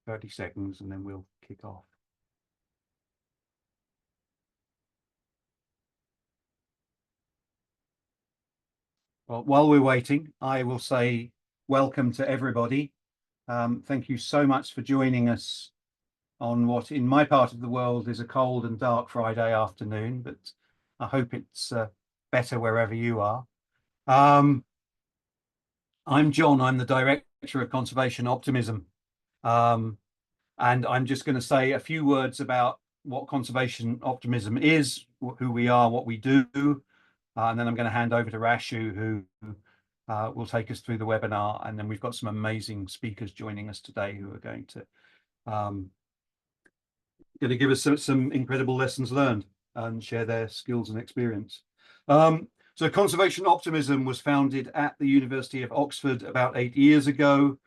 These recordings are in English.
30 seconds and then we'll kick off. Well, while we're waiting, I will say welcome to everybody. Thank you so much for joining us on what in my part of the world is a cold and dark Friday afternoon, but I hope it's better wherever you are. I'm John. I'm the Director of Conservation Optimism. And I'm just going to say a few words about what conservation optimism is, who we are, what we do. And then I'm going to hand over to Rashu, who will take us through the webinar. And then we've got some amazing speakers joining us today who are going to give us some incredible lessons learned and share their skills and experience. So conservation optimism was founded at the University of Oxford about 8 years ago.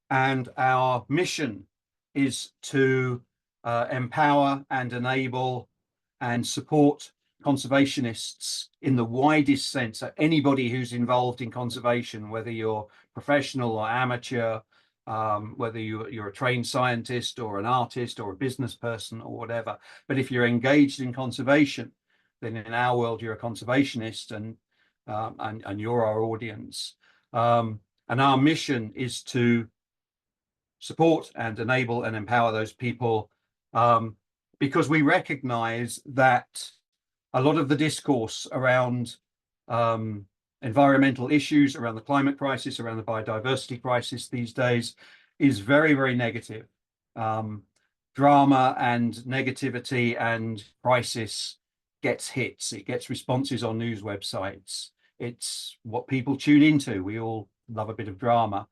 And our mission is to empower and enable and support conservationists in the widest sense. So anybody who's involved in conservation, whether you're professional or amateur, whether you're a trained scientist or an artist or a business person or whatever. But if you're engaged in conservation, then in our world you're a conservationist, and you're our audience. And our mission is to support and enable and empower those people, because we recognize that a lot of the discourse around environmental issues, around the climate crisis, around the biodiversity crisis these days is very, very negative. Drama and negativity and crisis gets hits. It gets responses on news websites. It's what people tune into. We all love a bit of drama.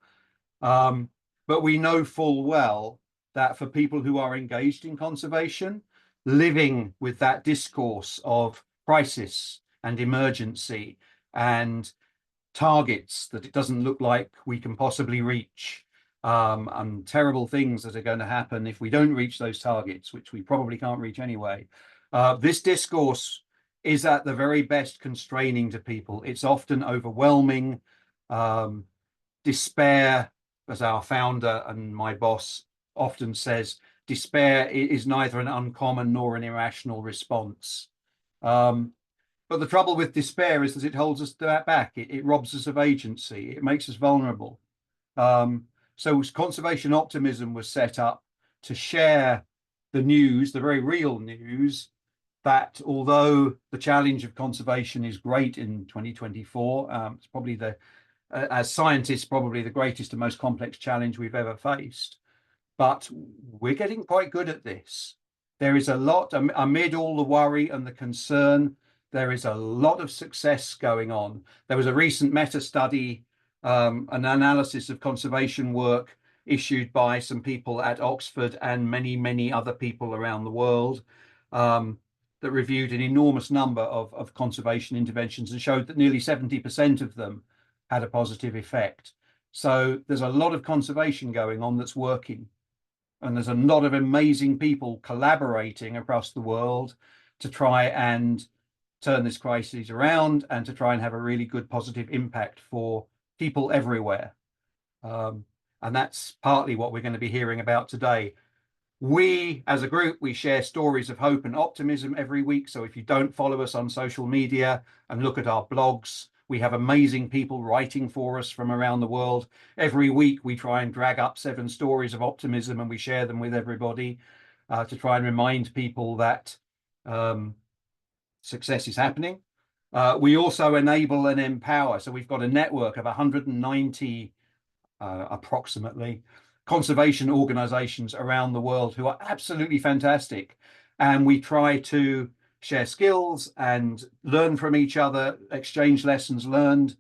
But we know full well that for people who are engaged in conservation, living with that discourse of crisis and emergency and targets that it doesn't look like we can possibly reach, and terrible things that are going to happen if we don't reach those targets, which we probably can't reach anyway. This discourse is at the very best constraining to people. It's often overwhelming. Despair, as our founder and my boss often says, despair is neither an uncommon nor an irrational response. But the trouble with despair is that it holds us back. It robs us of agency. It makes us vulnerable. So conservation optimism was set up to share the news, the very real news, that although the challenge of conservation is great in 2024, it's probably as scientists, probably the greatest and most complex challenge we've ever faced. But we're getting quite good at this. There is a lot, amid all the worry and the concern, there is a lot of success going on. There was a recent meta-study, an analysis of conservation work issued by some people at Oxford and many, many other people around the world, that reviewed an enormous number of conservation interventions and showed that nearly 70% of them had a positive effect. So there's a lot of conservation going on that's working. And there's a lot of amazing people collaborating across the world to try and turn this crisis around and to try and have a really good positive impact for people everywhere. And that's partly what we're going to be hearing about today. We, as a group, we share stories of hope and optimism every week. So if you don't follow us on social media and look at our blogs, we have amazing people writing for us from around the world. Every week, we try and drag up 7 stories of optimism and we share them with everybody to try and remind people that success is happening. We also enable and empower. So we've got a network of 190 approximately conservation organizations around the world who are absolutely fantastic. And we try to share skills and learn from each other, exchange lessons learned,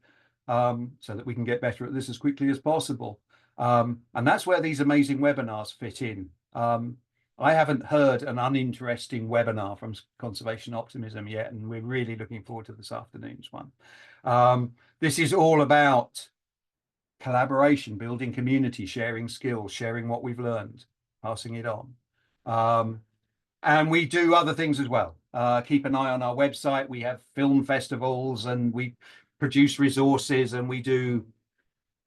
so that we can get better at this as quickly as possible. And that's where these amazing webinars fit in. I haven't heard an uninteresting webinar from Conservation Optimism yet, and we're really looking forward to this afternoon's one. This is all about collaboration, building community, sharing skills, sharing what we've learned, passing it on. And we do other things as well. Keep an eye on our website. We have film festivals and we produce resources and we do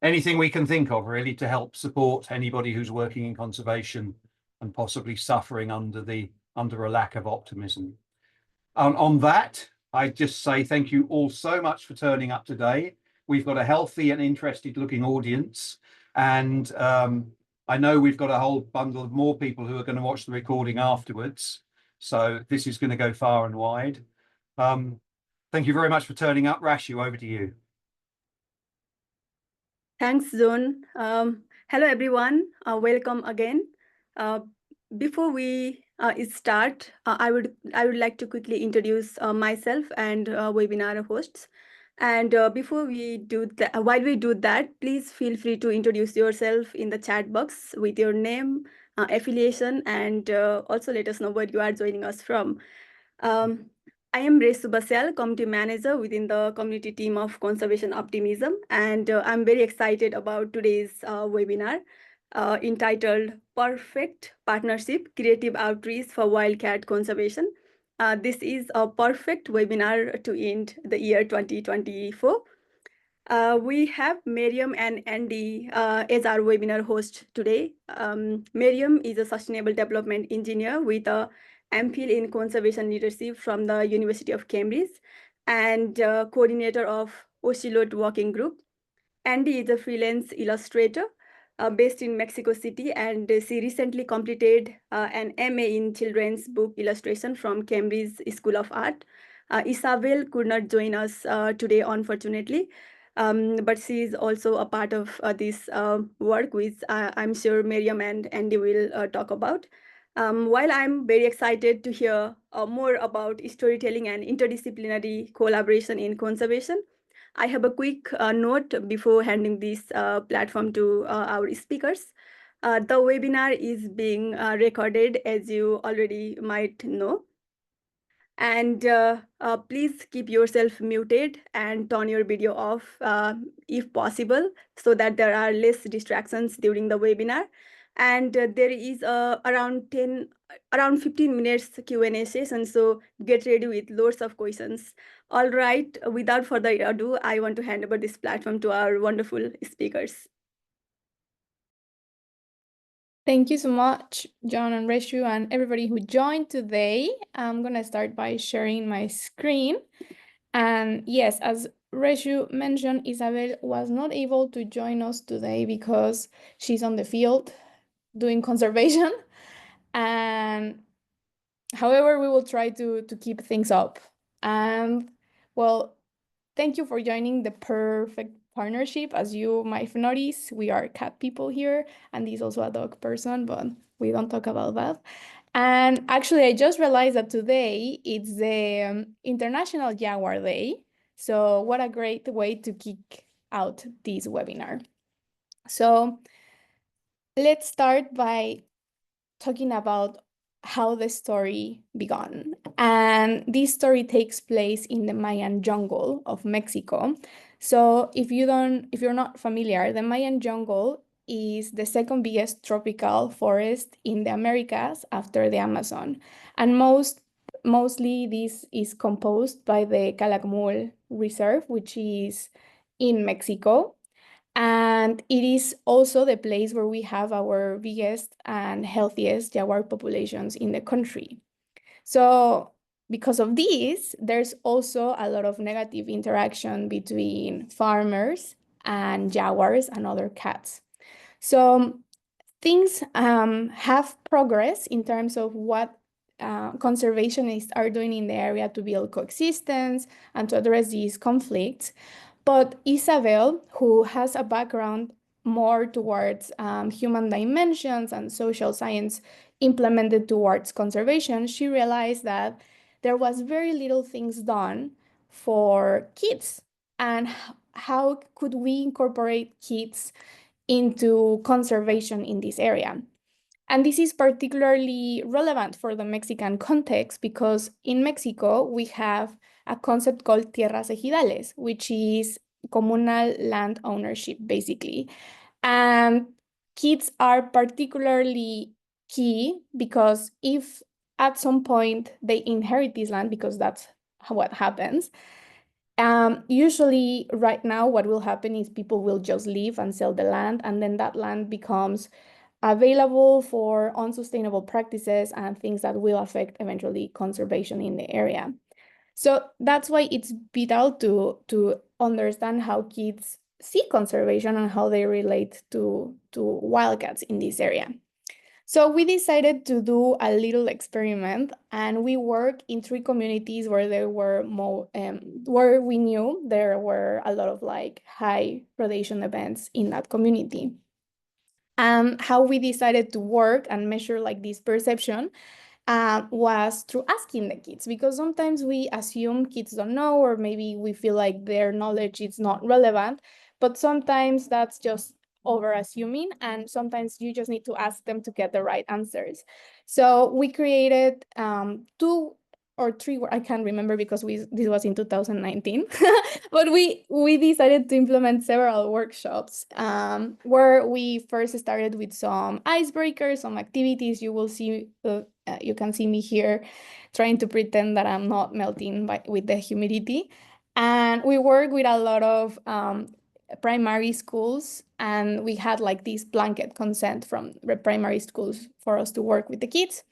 anything we can think of really to help support anybody who's working in conservation and possibly suffering under a lack of optimism. On that, I just say thank you all so much for turning up today. We've got a healthy and interested looking audience, and I know we've got a whole bundle of more people who are going to watch the recording afterwards. So this is going to go far and wide. Thank you very much for turning up. Rashu, over to you. Thanks, Zone. Hello, everyone. Welcome again. Before we start, I would like to quickly introduce myself and webinar hosts. And before we do that, while we do that, please feel free to introduce yourself in the chat box with your name, affiliation, and also let us know where you are joining us from. I am Resu Basel, Community Manager within the community team of Conservation Optimism, and I'm very excited about today's webinar entitled Purr-fect Partnership, Creative Outreach for Wildcat Conservation. This is a perfect webinar to end the year 2024. We have Mariam and Andy as our webinar host today. Mariam is a Sustainable Development Engineer with a MPhil in Conservation Leadership from the University of Cambridge and coordinator of Ocelot Working Group. Andy is a freelance illustrator based in Mexico City, and she recently completed an MA in Children's Book Illustration from Cambridge School of Art. Isabel could not join us today, unfortunately, but she is also a part of this work, which I'm sure Mariam and Andy will talk about. While I'm very excited to hear more about storytelling and interdisciplinary collaboration in conservation, I have a quick note before handing this platform to our speakers. The webinar is being recorded, as you already might know. And please keep yourself muted and turn your video off if possible, so that there are less distractions during the webinar. And there is around 15 minutes Q&A session, so get ready with lots of questions. All right, without further ado, I want to hand over this platform to our wonderful speakers. Thank you so much, John and Reshu, and everybody who joined today. I'm going to start by sharing my screen. And yes, as Reshu mentioned, Isabel was not able to join us today because she's on the field doing conservation. And however, we will try to keep things up. And well, thank you for joining the Purr-fect partnership. As you might notice, we are cat people here, and he's also a dog person, but we don't talk about that. And actually, I just realized that today it's the International Jaguar Day. So what a great way to kick out this webinar. So let's start by talking about how the story began. And this story takes place in the Mayan jungle of Mexico. So if you're not familiar, the Mayan jungle is the second biggest tropical forest in the Americas after the Amazon. And mostly this is composed by the Calakmul Reserve, which is in Mexico. And it is also the place where we have our biggest and healthiest jaguar populations in the country. So because of this, there's also a lot of negative interaction between farmers and jaguars and other cats. So things have progressed in terms of what conservationists are doing in the area to build coexistence and to address these conflicts. But Isabel, who has a background more towards human dimensions and social science implemented towards conservation, she realized that there was very little things done for kids. And how could we incorporate kids into conservation in this area? And this is particularly relevant for the Mexican context because in Mexico, we have a concept called tierras ejidales, which is communal land ownership, basically. And kids are particularly key because if at some point they inherit this land, because that's what happens, Usually right now, what will happen is people will just leave and sell the land, and then that land becomes available for unsustainable practices and things that will affect eventually conservation in the area. So that's why it's vital to understand how kids see conservation and how they relate to wildcats in this area. So we decided to do a little experiment, and we work in 3 communities where there were more, where we knew there were a lot of like high predation events in that community. And how we decided to work and measure like this perception was through asking the kids, because sometimes we assume kids don't know, or maybe we feel like their knowledge is not relevant, but sometimes that's just over assuming, and sometimes you just need to ask them to get the right answers. So we created 2 or 3, I can't remember because this was in 2019, but we decided to implement several workshops where we first started with some icebreakers, some activities. You will see, you can see me here trying to pretend that I'm not melting with the humidity. And we work with a lot of primary schools, and we had like this blanket consent from the primary schools for us to work with the kids.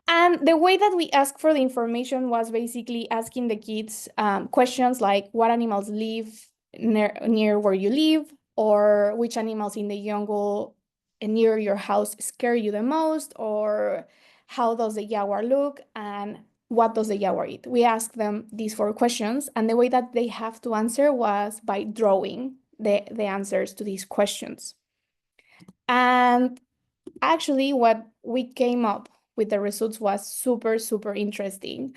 And the way that we asked for the information was basically asking the kids questions like what animals live near where you live, or which animals in the jungle near your house scare you the most, or how does the jaguar look, and what does the jaguar eat. We asked them these 4 questions, and the way that they have to answer was by drawing the answers to these questions. And actually, what we came up with the results was super, super interesting.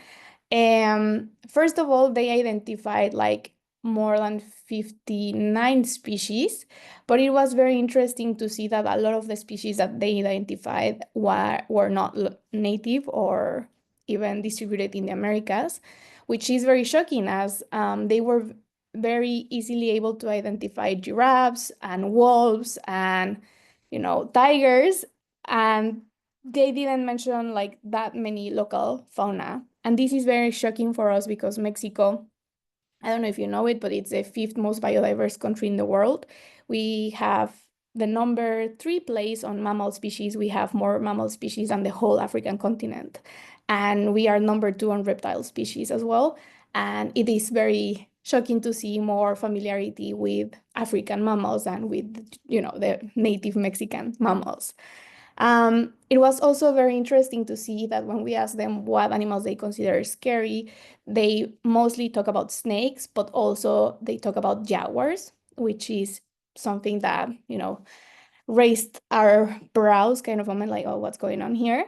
First of all, they identified like more than 59 species, but it was very interesting to see that a lot of the species that they identified were not native or even distributed in the Americas, which is very shocking, as they were very easily able to identify giraffes and wolves and, you know, tigers, and they didn't mention like that many local fauna. And this is very shocking for us because Mexico, I don't know if you know it, but it's the 5th most biodiverse country in the world. We have the number 3 place on mammal species. We have more mammal species than the whole African continent. And we are number 2 on reptile species as well. And it is very shocking to see more familiarity with African mammals and with, you know, the native Mexican mammals. It was also very interesting to see that when we asked them what animals they consider scary, they mostly talk about snakes, but also they talk about jaguars, which is something that, you know, raised our brows kind of moment, like, oh, what's going on here?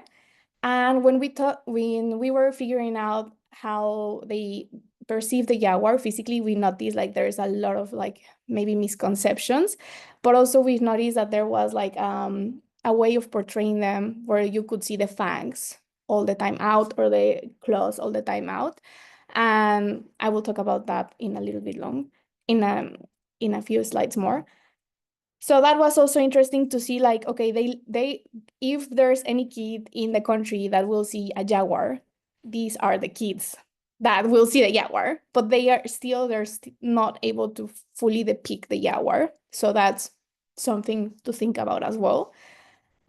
And when we were figuring out how they perceive the jaguar physically, we noticed like there's a lot of like maybe misconceptions, but also we've noticed that there was like a way of portraying them where you could see the fangs all the time out or the claws all the time out. And I will talk about that in a little bit in a few slides more. So that was also interesting to see, like, okay, they if there's any kid in the country that will see a jaguar, these are the kids that will see the jaguar, but they're not able to fully depict the jaguar. So that's something to think about as well.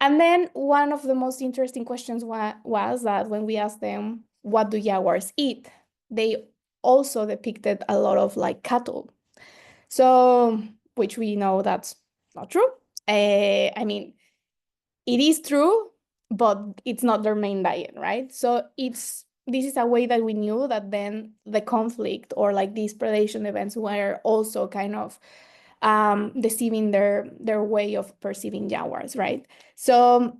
And then one of the most interesting questions was that when we asked them, what do jaguars eat? They also depicted a lot of like cattle. So, which we know that's not true. I mean, it is true, but it's not their main diet, right? So this is a way that we knew that then the conflict or like these predation events were also kind of deceiving their way of perceiving jaguars, right? So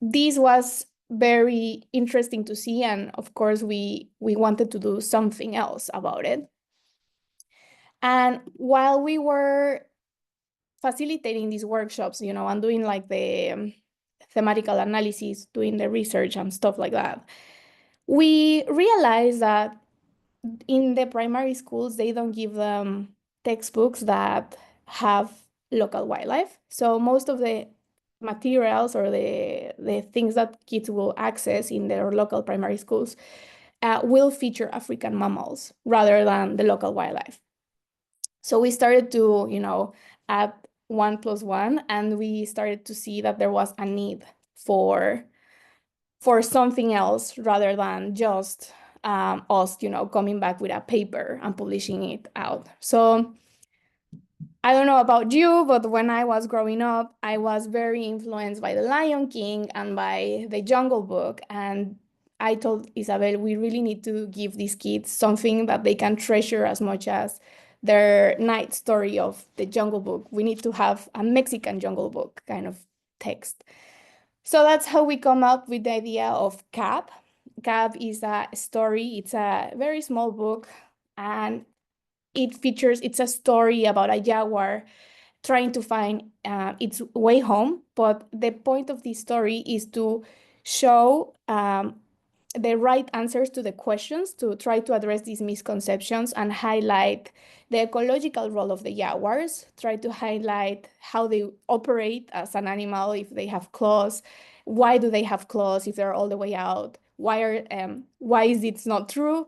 this was very interesting to see, and of course we wanted to do something else about it. And while we were facilitating these workshops, you know, and doing like the thematical analysis, doing the research and stuff like that, we realized that in the primary schools, they don't give them textbooks that have local wildlife. So most of the materials or the things that kids will access in their local primary schools will feature African mammals rather than the local wildlife. So we started to, add 1 + 1, and we started to see that there was a need for something else rather than just us, coming back with a paper and publishing it out. So I don't know about you, but when I was growing up, I was very influenced by The Lion King and by The Jungle Book. And I told Isabel, we really need to give these kids something that they can treasure as much as their night story of The Jungle Book. We need to have a Mexican Jungle Book kind of text. So that's how we come up with the idea of Kaab. Kaab is a story. It's a very small book, and it's a story about a jaguar trying to find its way home. But the point of this story is to show the right answers to the questions, to try to address these misconceptions and highlight the ecological role of the jaguars, try to highlight how they operate as an animal, if they have claws, why do they have claws if they're all the way out, why is it not true,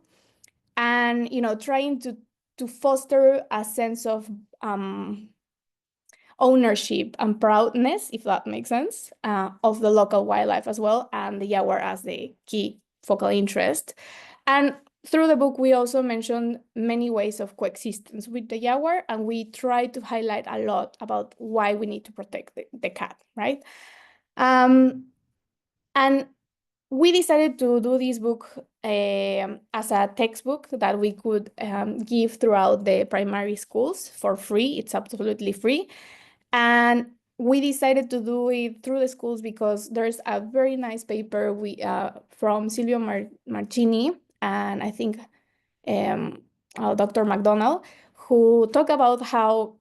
and trying to foster a sense of ownership and proudness, if that makes sense, of the local wildlife as well, and the jaguar as the key focal interest. And through the book, we also mentioned many ways of coexistence with the jaguar, and we try to highlight a lot about why we need to protect the cat, right? And we decided to do this book as a textbook that we could give throughout the primary schools for free. It's absolutely free. And we decided to do it through the schools because there's a very nice paper from Silvio Marchini and I think Dr. McDonald, who talk about how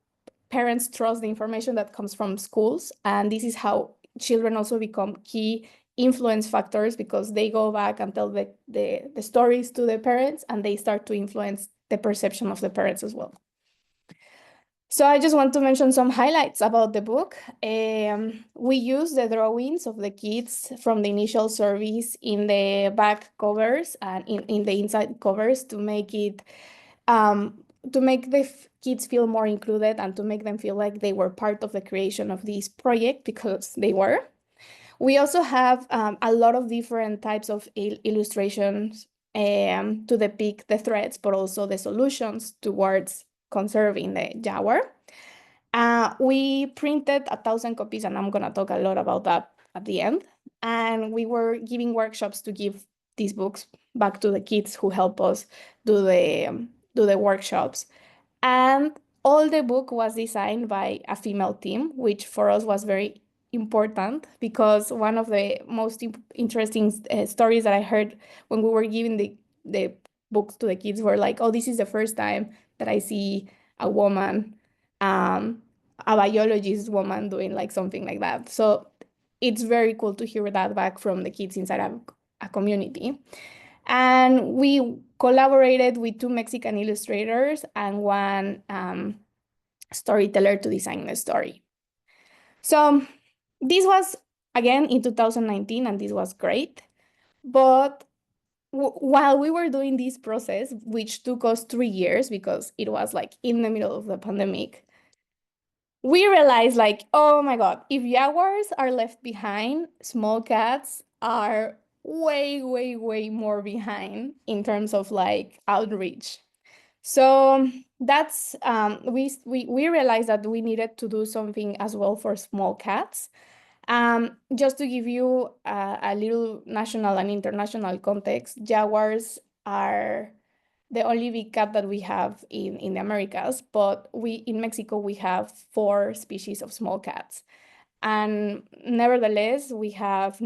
parents trust the information that comes from schools. And this is how children also become key influence factors, because they go back and tell the stories to the parents, and they start to influence the perception of the parents as well. So I just want to mention some highlights about the book. We use the drawings of the kids from the initial surveys in the back covers and in the inside covers to make it to make the kids feel more included and to make them feel like they were part of the creation of this project, because they were. We also have a lot of different types of illustrations to depict the threats, but also the solutions towards conserving the jaguar. We printed 1,000 copies, and I'm going to talk a lot about that at the end. And we were giving workshops to give these books back to the kids who help us do the workshops. And all the book was designed by a female team, which for us was very important, because one of the most interesting stories that I heard when we were giving the books to the kids were like, oh, this is the first time that I see a woman, a biologist woman doing like something like that. So it's very cool to hear that back from the kids inside a community. And we collaborated with 2 Mexican illustrators and 1 storyteller to design the story. So this was, again, in 2019, and this was great. But while we were doing this process, which took us 3 years because it was like in the middle of the pandemic, we realized like, oh my God, if jaguars are left behind, small cats are way, way, way more behind in terms of like outreach. So that's we realized that we needed to do something as well for small cats. Just to give you a little national and international context, jaguars are the only big cat that we have in the Americas, but in Mexico we have 4 species of small cats. And nevertheless, we have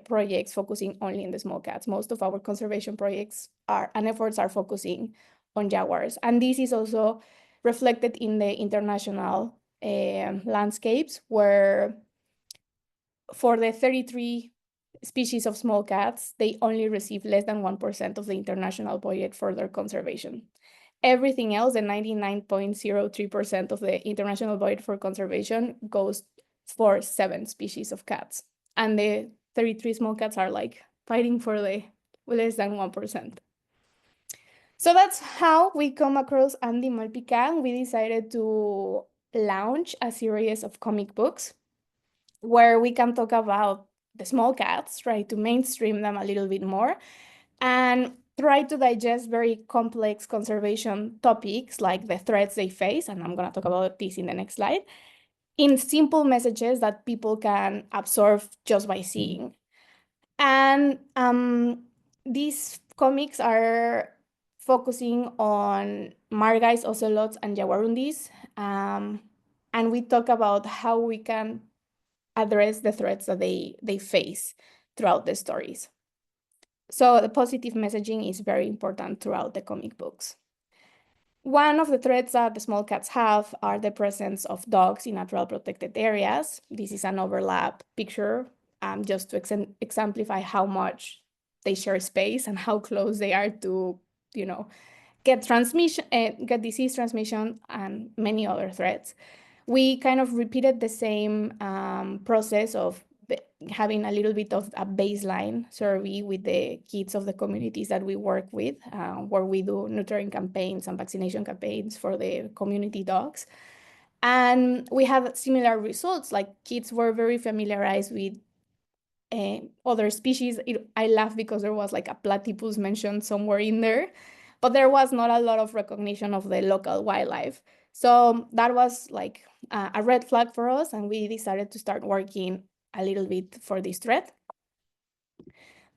projects focusing only in the small cats. Most of our conservation projects and efforts are focusing on jaguars. And this is also reflected in the international landscapes, where for the 33 species of small cats, they only receive less than 1% of the international budget for their conservation. Everything else, the 99.03% of the international budget for conservation, goes for 7 species of cats. And the 33 small cats are like fighting for the less than 1%. So that's how we come across Andy Malpica, and we decided to launch a series of comic books where we can talk about the small cats, try to mainstream them a little bit more, and try to digest very complex conservation topics like the threats they face, and I'm going to talk about this in the next slide, in simple messages that people can absorb just by seeing. And these comics are focusing on margais, ocelots, and jaguarundis, and we talk about how we can address the threats that they face throughout the stories. So the positive messaging is very important throughout the comic books. One of the threats that the small cats have are the presence of dogs in natural protected areas. This is an overlap picture, just to exemplify how much they share space and how close they are to, get disease transmission and many other threats. We kind of repeated the same process of having a little bit of a baseline survey with the kids of the communities that we work with, where we do neutering campaigns and vaccination campaigns for the community dogs. And we have similar results, like kids were very familiarized with other species. I laugh because there was like a platypus mentioned somewhere in there, but there was not a lot of recognition of the local wildlife. So that was like a red flag for us, and we decided to start working a little bit for this threat.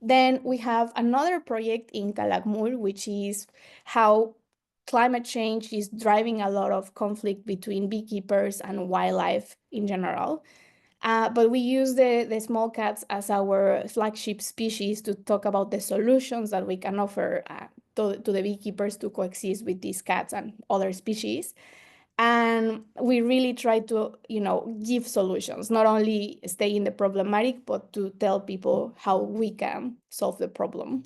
Then we have another project in Calakmul, which is how climate change is driving a lot of conflict between beekeepers and wildlife in general. But we use the small cats as our flagship species to talk about the solutions that we can offer to the beekeepers to coexist with these cats and other species. And we really try to, give solutions, not only stay in the problematic, but to tell people how we can solve the problem.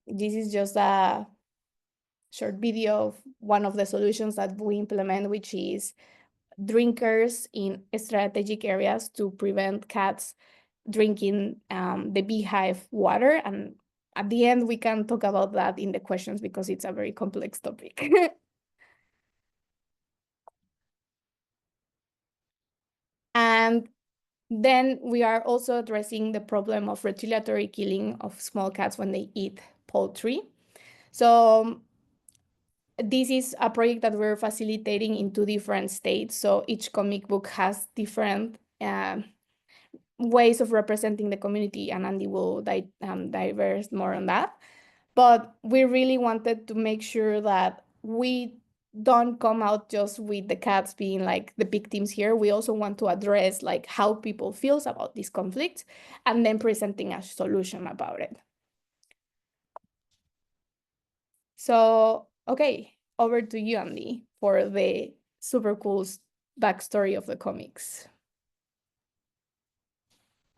This is just a short video of one of the solutions that we implement, which is drinkers in strategic areas to prevent cats drinking the beehive water. And at the end, we can talk about that in the questions because it's a very complex topic. And then we are also addressing the problem of retaliatory killing of small cats when they eat poultry. So this is a project that we're facilitating in 2 different states. So each comic book has different ways of representing the community, and Andy will diverse more on that. But we really wanted to make sure that we don't come out just with the cats being like the victims here. We also want to address like how people feels about this conflict and then presenting a solution about it. So, okay, over to you, Andy, for the super cool backstory of the comics.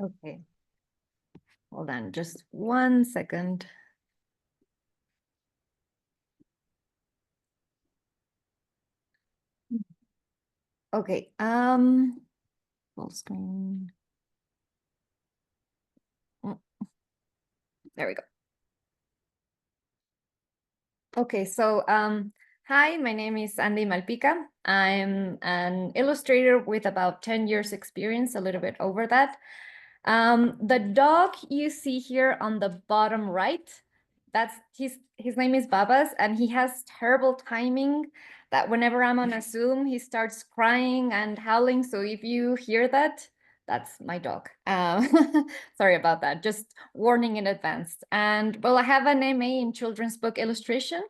Okay. Hold on just 1 second. Okay, full screen. There we go. Okay, so hi, my name is Andy Malpica. I'm an illustrator with about 10 years experience, a little bit over that. The dog you see here on the bottom right, that's his name is Babas, and he has terrible timing that whenever I'm on a Zoom, he starts crying and howling. So if you hear that, that's my dog. Sorry about that, just warning in advance. And well, I have an MA in children's book illustration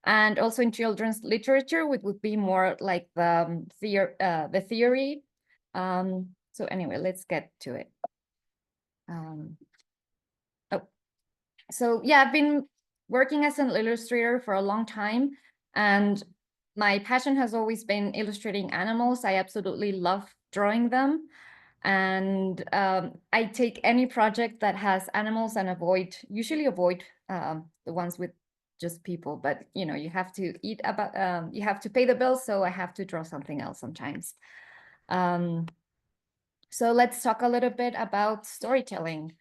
and also in children's literature, which would be more like the theory. So anyway, let's get to it. So yeah, I've been working as an illustrator for a long time, and my passion has always been illustrating animals. I absolutely love drawing them, and I take any project that has animals and usually avoid the ones with just people. But you have to you have to pay the bills, so I have to draw something else sometimes. So let's talk a little bit about storytelling.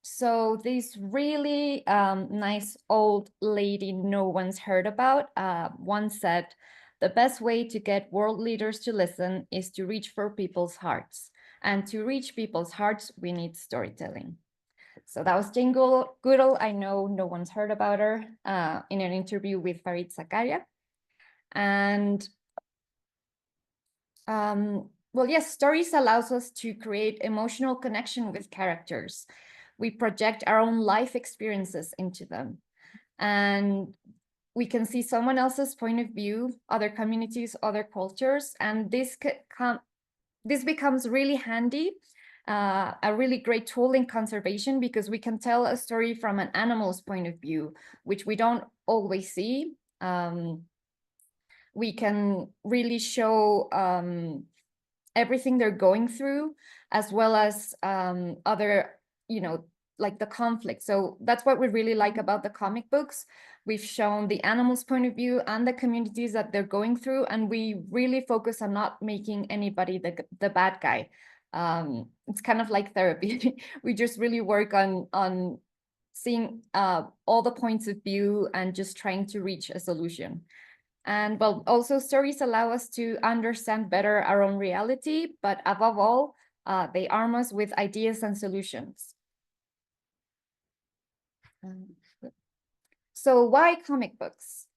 So this really nice old lady no one's heard about once said, the best way to get world leaders to listen is to reach for people's hearts. And to reach people's hearts, we need storytelling. So that was Jane Goodall. I know no one's heard about her in an interview with Farid Zakaria. And well, yes, stories allows us to create emotional connection with characters. We project our own life experiences into them. And we can see someone else's point of view, other communities, other cultures, and this becomes really handy, a really great tool in conservation, because we can tell a story from an animal's point of view, which we don't always see. We can really show everything they're going through, as well as other, like the conflict. So that's what we really like about the comic books. We've shown the animals' point of view and the communities that they're going through, and we really focus on not making anybody the bad guy. It's kind of like therapy. We just really work on seeing all the points of view and just trying to reach a solution. And well, also stories allow us to understand better our own reality, but above all, they arm us with ideas and solutions. So why comic books?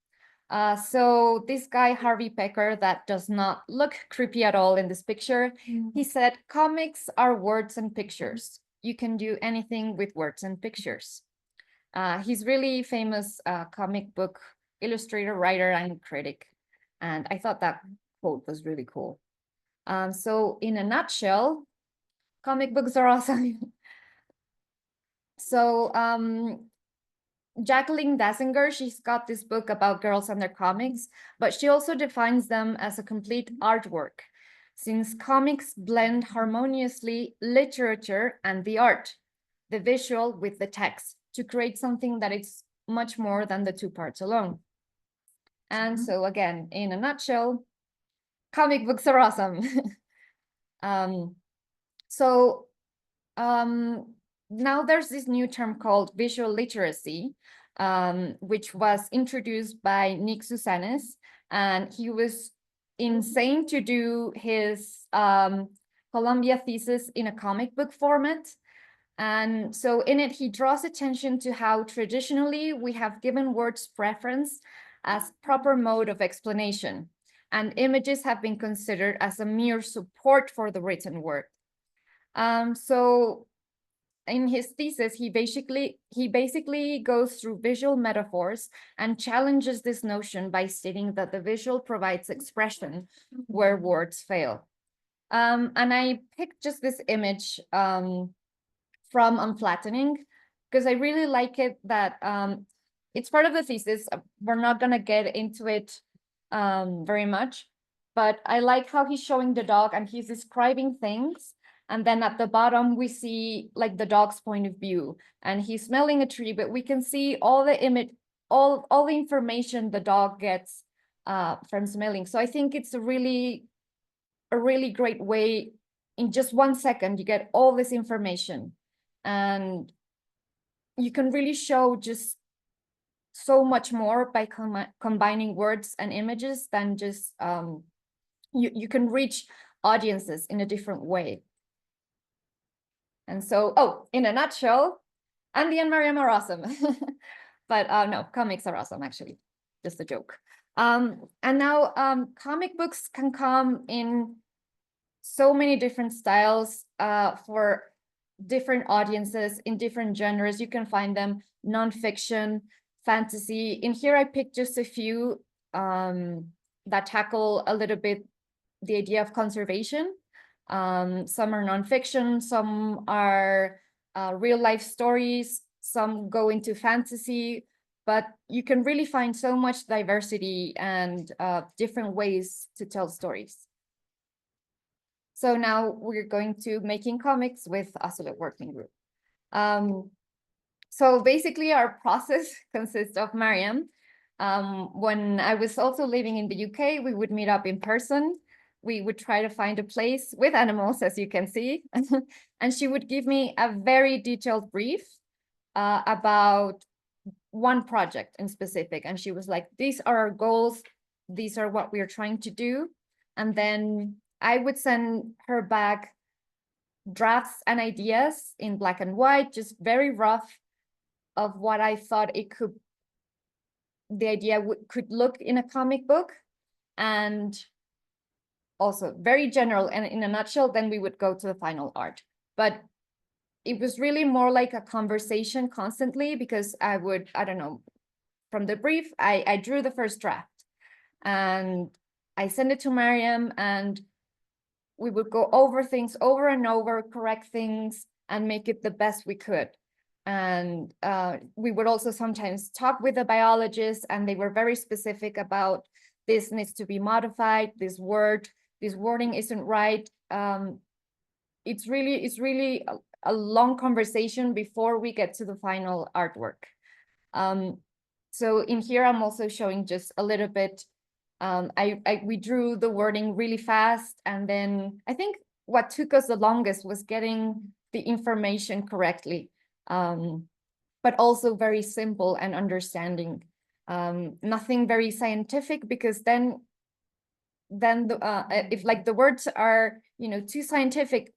So this guy, Harvey Pecker, that does not look creepy at all in this picture, he said, comics are words and pictures. You can do anything with words and pictures. He's really famous comic book illustrator, writer, and critic. And I thought that quote was really cool. So in a nutshell, comic books are awesome. So Jacqueline Dassinger, she's got this book about girls and their comics, but she also defines them as a complete artwork, since comics blend harmoniously literature and the art, the visual with the text, to create something that is much more than the two parts alone. And so again, in a nutshell, comic books are awesome. Now there's this new term called visual literacy, which was introduced by Nick Susanes, and he was insane to do his Columbia thesis in a comic book format. And so in it, he draws attention to how traditionally we have given words preference as proper mode of explanation, and images have been considered as a mere support for the written word. So in his thesis, he basically goes through visual metaphors and challenges this notion by stating that the visual provides expression where words fail. And I picked just this image from Unflattening, because I really like it that it's part of the thesis. We're not going to get into it very much, but I like how he's showing the dog and he's describing things. And then at the bottom, we see like the dog's point of view, and he's smelling a tree, but we can see all the image, all the information the dog gets from smelling. So I think it's a really great way. In just 1 second, you get all this information, and you can really show just so much more by combining words and images than just you can reach audiences in a different way. And so, in a nutshell, Andy and Mariam are awesome. But no, comics are awesome, actually. Just a joke. And now comic books can come in so many different styles for different audiences in different genres. You can find them nonfiction, fantasy. In here, I picked just a few that tackle a little bit the idea of conservation. Some are nonfiction, some are real life stories, some go into fantasy, but you can really find so much diversity and different ways to tell stories. So now we're going to making comics with Ocelot working group. So basically our process consists of Mariam. When I was also living in the UK, we would meet up in person. we would try to find a place with animals, as you can see. And she would give me a very detailed brief about one project in specific. And she was like, these are our goals. These are what we are trying to do. And then I would send her back drafts and ideas in black and white, just very rough, of what I thought the idea could look in a comic book. And also very general, and in a nutshell, then we would go to the final art. But it was really more like a conversation constantly, because I don't know, from the brief, I drew the first draft and I sent it to Mariam, and we would go over things over and over, correct things, and make it the best we could. And we would also sometimes talk with the biologists, and they were very specific about this needs to be modified, this wording isn't right. It's really a long conversation before we get to the final artwork. So in here, I'm also showing just a little bit. We drew the wording really fast, and then I think what took us the longest was getting the information correctly, but also very simple and understanding. Nothing very scientific, because then if like the words are, you know, too scientific,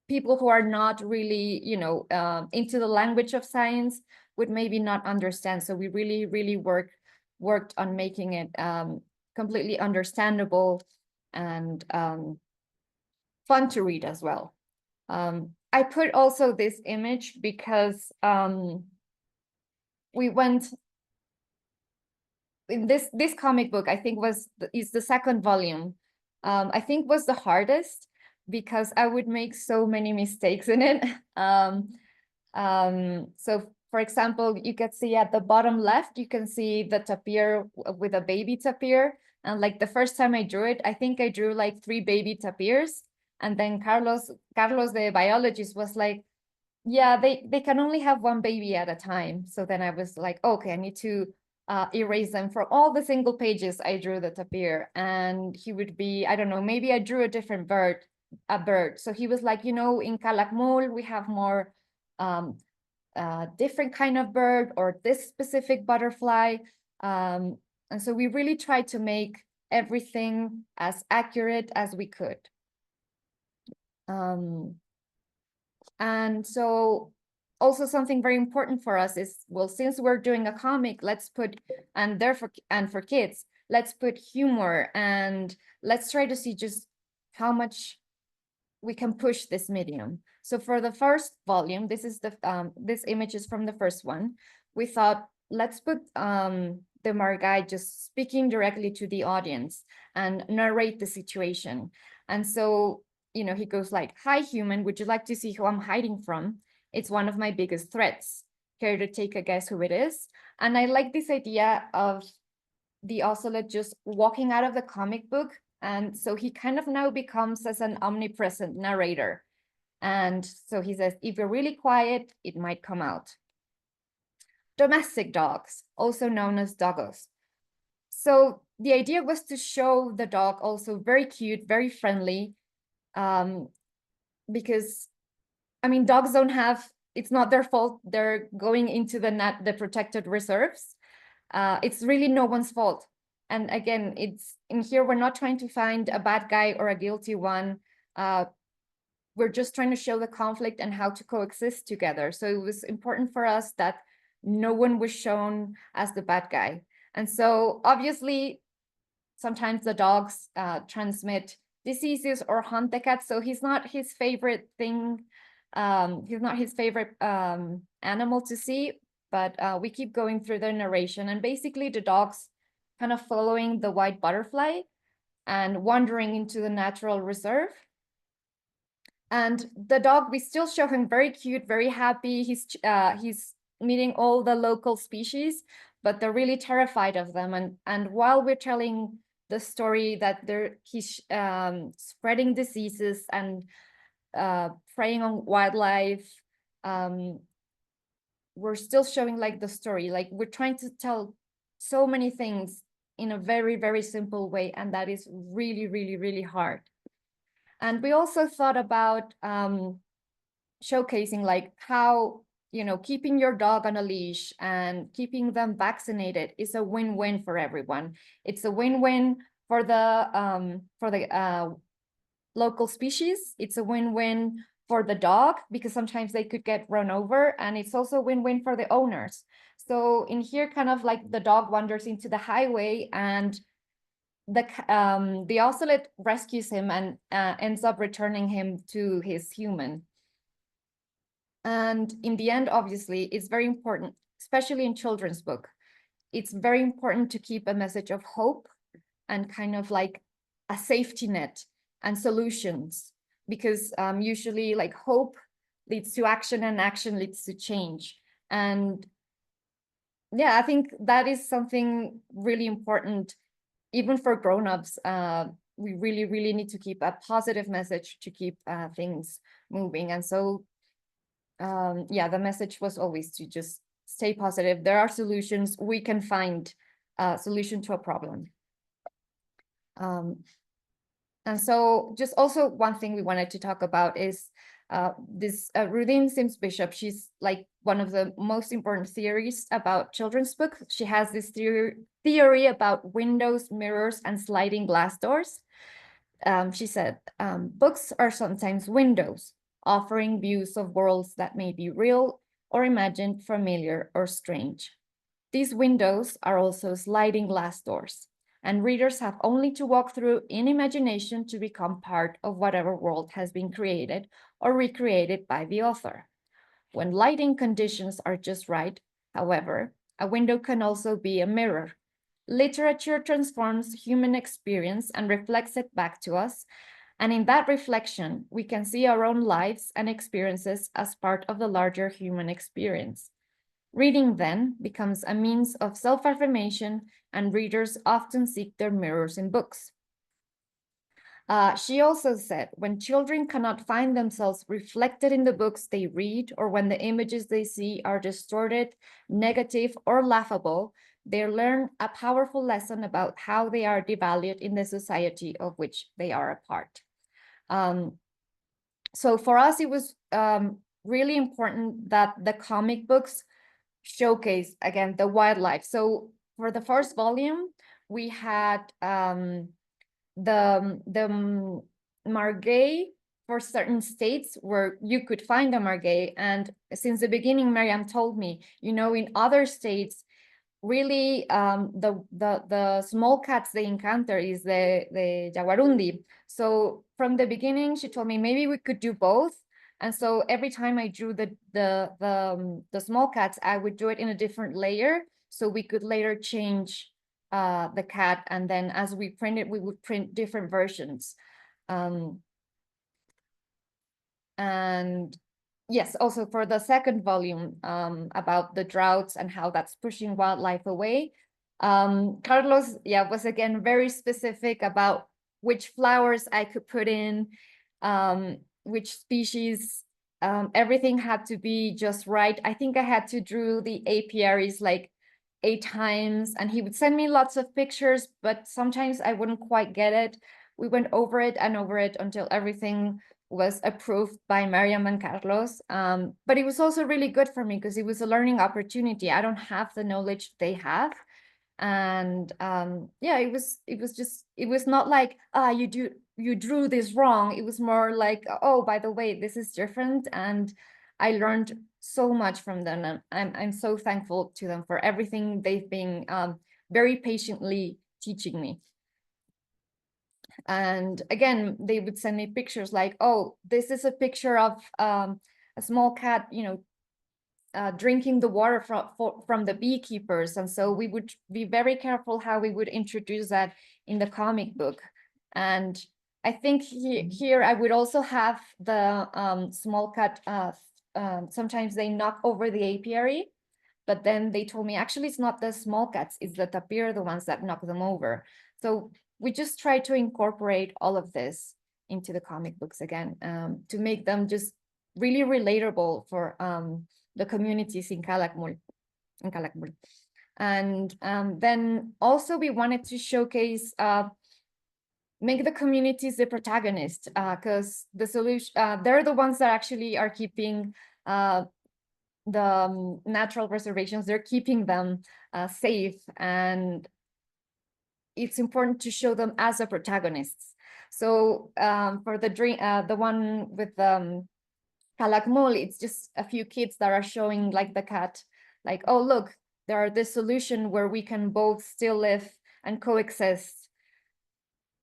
people who are not really, you know, into the language of science would maybe not understand. So we really worked on making it completely understandable and fun to read as well. I put also this image because we went in this comic book, I think is the second volume. I think was the hardest, because I would make so many mistakes in it. So for example, you can see at the bottom left, you can see the tapir with a baby tapir. And like the first time I drew it, I think I drew like 3 baby tapirs. And then Carlos, the biologist, was like, yeah, they can only have 1 baby at a time. So then I was like, okay, I need to erase them from all the single pages I drew the tapir. And he would be, I don't know, maybe I drew a different bird. So he was like, you know, in Calakmul, we have more different kind of bird, or this specific butterfly. And so we really tried to make everything as accurate as we could. And so also something very important for us is, well, since we're doing a comic, let's put, and therefore, and for kids, let's put humor, and let's try to see just how much we can push this medium. So for the first volume, this is this image is from the first one. We thought, let's put the Margai just speaking directly to the audience and narrate the situation. And so, you know, he goes like, "Hi, human, would you like to see who I'm hiding from? It's one of my biggest threats. Care to take a guess who it is?" And I like this idea of the Ocelot just walking out of the comic book. And so he kind of now becomes as an omnipresent narrator. And so he says, if you're really quiet, it might come out. Domestic dogs, also known as doggos. So the idea was to show the dog also very cute, very friendly, because, I mean, dogs don't have, it's not their fault they're going into the protected reserves. It's really no one's fault. And again, it's in here, we're not trying to find a bad guy or a guilty one. We're just trying to show the conflict and how to coexist together. So it was important for us that no one was shown as the bad guy. And so obviously, sometimes the dogs transmit diseases or hunt the cat. So he's not his favorite thing. He's not his favorite animal to see, but we keep going through the narration. And basically the dog's kind of following the white butterfly and wandering into the natural reserve. And the dog, we still show him very cute, very happy. He's meeting all the local species, but they're really terrified of them. And while we're telling the story that he's spreading diseases and preying on wildlife, we're still showing like the story. Like we're trying to tell so many things in a very, very simple way. And that is really, really, really hard. And we also thought about showcasing like how, you know, keeping your dog on a leash and keeping them vaccinated is a win-win for everyone. It's a win-win for the local species. It's a win-win for the dog because sometimes they could get run over, and it's also a win-win for the owners. So in here, kind of like the dog wanders into the highway, and the Ocelot rescues him and ends up returning him to his human. And in the end, obviously, it's very important, especially in children's book. It's very important to keep a message of hope and kind of like a safety net and solutions, because usually like hope leads to action and action leads to change. And yeah, I think that is something really important, even for grown-ups. We really, really need to keep a positive message to keep things moving. And so, yeah, the message was always to just stay positive. There are solutions. We can find a solution to a problem. And so just also one thing we wanted to talk about is this Rudine Sims Bishop. She's like one of the most important theories about children's books. She has this theory about windows, mirrors, and sliding glass doors. She said, books are sometimes windows, offering views of worlds that may be real or imagined, familiar or strange. These windows are also sliding glass doors, and readers have only to walk through in imagination to become part of whatever world has been created or recreated by the author. When lighting conditions are just right, however, a window can also be a mirror. Literature transforms human experience and reflects it back to us, and in that reflection, we can see our own lives and experiences as part of the larger human experience. Reading then becomes a means of self-affirmation, and readers often seek their mirrors in books. She also said, when children cannot find themselves reflected in the books they read, or when the images they see are distorted, negative, or laughable, they learn a powerful lesson about how they are devalued in the society of which they are a part. So for us, it was really important that the comic books showcase, again, the wildlife. So for the first volume, we had the margay for certain states where you could find a margay. And since the beginning, Mariam told me, you know, in other states, really the small cats they encounter is the jaguarundi. So from the beginning, she told me maybe we could do both. And so every time I drew the small cats, I would do it in a different layer, so we could later change the cat, and then as we print it, we would print different versions. And yes, also for the second volume about the droughts and how that's pushing wildlife away, Carlos, yeah, was again very specific about which flowers I could put in, which species. Everything had to be just right. I think I had to draw the apiaries like 8 times, and he would send me lots of pictures, but sometimes I wouldn't quite get it. We went over it and over it until everything was approved by Mariam and Carlos. But it was also really good for me because it was a learning opportunity. I don't have the knowledge they have. And yeah, it was not like, you drew this wrong. It was more like, oh, by the way, this is different. And I learned so much from them. And I'm so thankful to them for everything they've been very patiently teaching me. And again, they would send me pictures like, oh, this is a picture of a small cat, you know, drinking the water from the beekeepers. And so we would be very careful how we would introduce that in the comic book. And I think here I would also have the small cat, sometimes they knock over the apiary, but then they told me, actually, it's not the small cats, it's the tapir, the ones that knock them over. So we just try to incorporate all of this into the comic books again, to make them just really relatable for the communities in Calakmul. And then also we wanted to showcase, make the communities the protagonist, because the solution, they're the ones that actually are keeping the natural reservations, they're keeping them safe, and it's important to show them as the protagonists. So for the one with Calakmul, it's just a few kids that are showing like the cat, like, oh, look, there are this solution where we can both still live and coexist.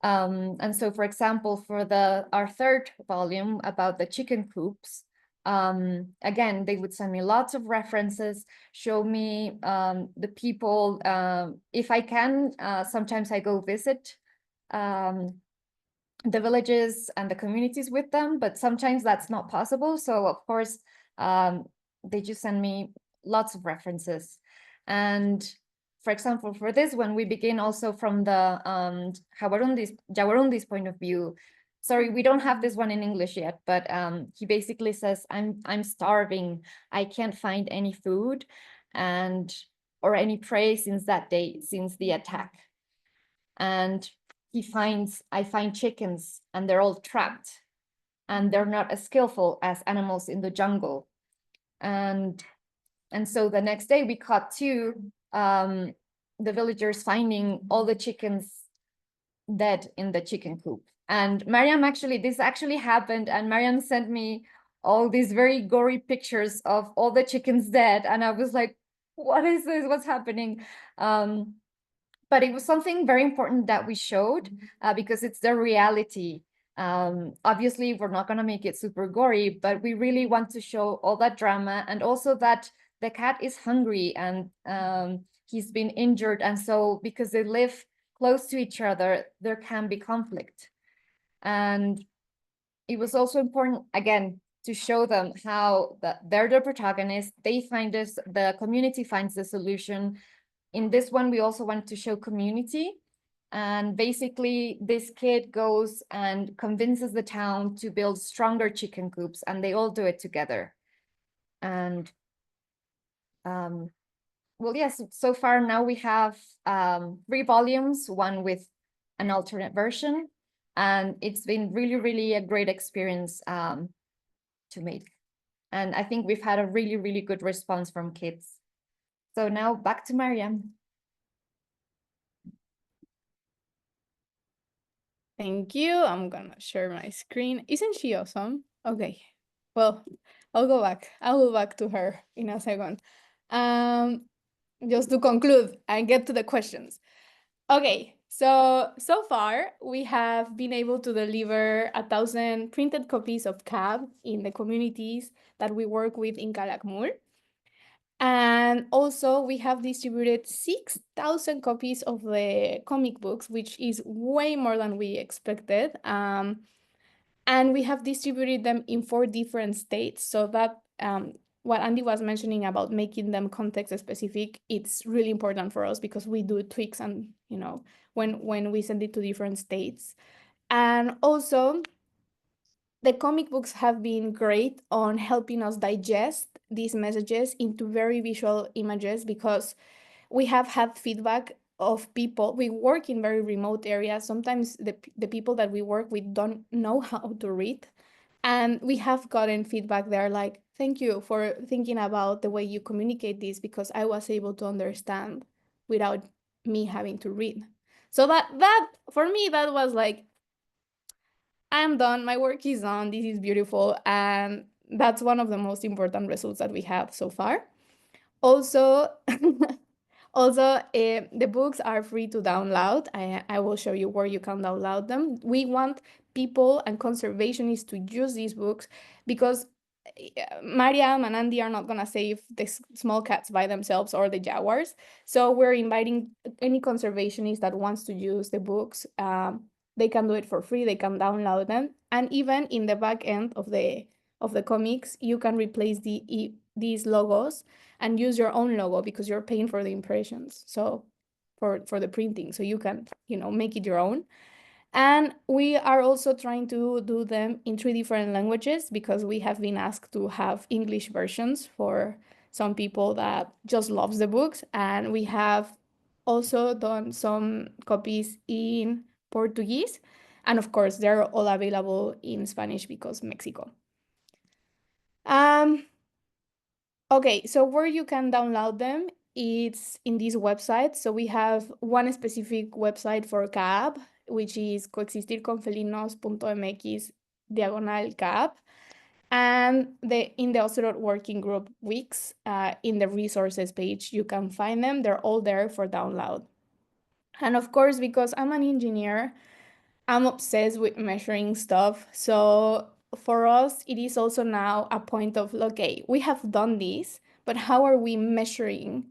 And so, for example, for our third volume about the chicken coops, again, they would send me lots of references, show me the people. If I can, sometimes I go visit the villages and the communities with them, but sometimes that's not possible. So of course, they just send me lots of references. And for example, for this one, we begin also from the Jaguarundi's point of view. Sorry, we don't have this one in English yet, but he basically says, I'm starving. I can't find any food or any prey since that day, since the attack. And I find chickens and they're all trapped and they're not as skillful as animals in the jungle. And so the next day we caught two, the villagers finding all the chickens dead in the chicken coop. And Mariam, this actually happened, and Mariam sent me all these very gory pictures of all the chickens dead. And I was like, what is this? What's happening? But it was something very important that we showed because it's the reality. Obviously, we're not going to make it super gory, but we really want to show all that drama, and also that the cat is hungry and he's been injured. And so because they live close to each other, there can be conflict. And it was also important, again, to show them how they're the protagonist. They find us, the community finds the solution. In this one, we also want to show community. And basically, this kid goes and convinces the town to build stronger chicken coops, and they all do it together. And well, yes, so far now we have 3 volumes, one with an alternate version. And it's been really, really a great experience to make. And I think we've had a really, really good response from kids. So now back to Mariam. Thank you. I'm gonna share my screen. Isn't she awesome? Okay. Well, I'll go back. I'll go back to her in a second. Just to conclude and get to the questions. Okay, so far we have been able to deliver 1,000 printed copies of Kaab in the communities that we work with in Calakmul. And also we have distributed 6,000 copies of the comic books, which is way more than we expected. And we have distributed them in 4 different states, so that what Andy was mentioning about making them context specific, it's really important for us because we do tweaks and, you know, when we send it to different states. And also, the comic books have been great on helping us digest these messages into very visual images, because we have had feedback of people. We work in very remote areas. Sometimes the people that we work with don't know how to read. And we have gotten feedback there like, thank you for thinking about the way you communicate this, because I was able to understand without me having to read. So that for me, that was like, I'm done, my work is done, this is beautiful. And that's one of the most important results that we have so far. Also, the books are free to download. I will show you where you can download them. We want people and conservationists to use these books because Mariam and Andy are not going to save the small cats by themselves or the jaguars. So we're inviting any conservationist that wants to use the books. They can do it for free. They can download them. And even in the back end of the comics, you can replace these logos and use your own logo because you're paying for the impressions, so for the printing, so you can, you know, make it your own. And we are also trying to do them in 3 different languages because we have been asked to have English versions for some people that just loves the books, and we have also done some copies in Portuguese, and of course they're all available in Spanish because Mexico. Okay, so where you can download them, it's in this website. So we have one specific website for Kaab, which is coexistirconfelinos.mx/Kaab. And in the Ocelot working group weeks, in the resources page, you can find them. They're all there for download. And of course, because I'm an engineer, I'm obsessed with measuring stuff. So for us, it is also now a point of, okay, we have done this, but how are we measuring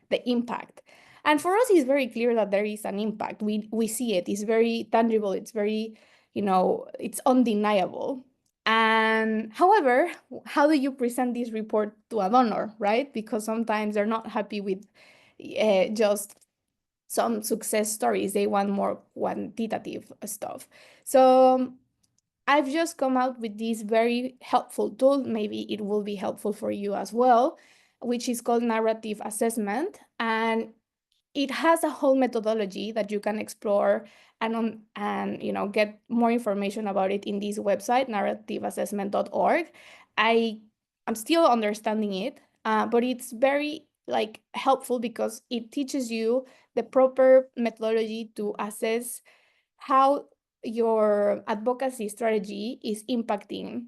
the impact? And for us, it's very clear that there is an impact. We see it. It's very tangible. It's very, it's undeniable. And however, how do you present this report to a donor, right? Because sometimes they're not happy with just some success stories. They want more quantitative stuff. So I've just come out with this very helpful tool. Maybe it will be helpful for you as well, which is called narrative assessment. And it has a whole methodology that you can explore and get more information about it in this website, narrativeassessment.org. I'm still understanding it, but it's very helpful because it teaches you the proper methodology to assess how your advocacy strategy is impacting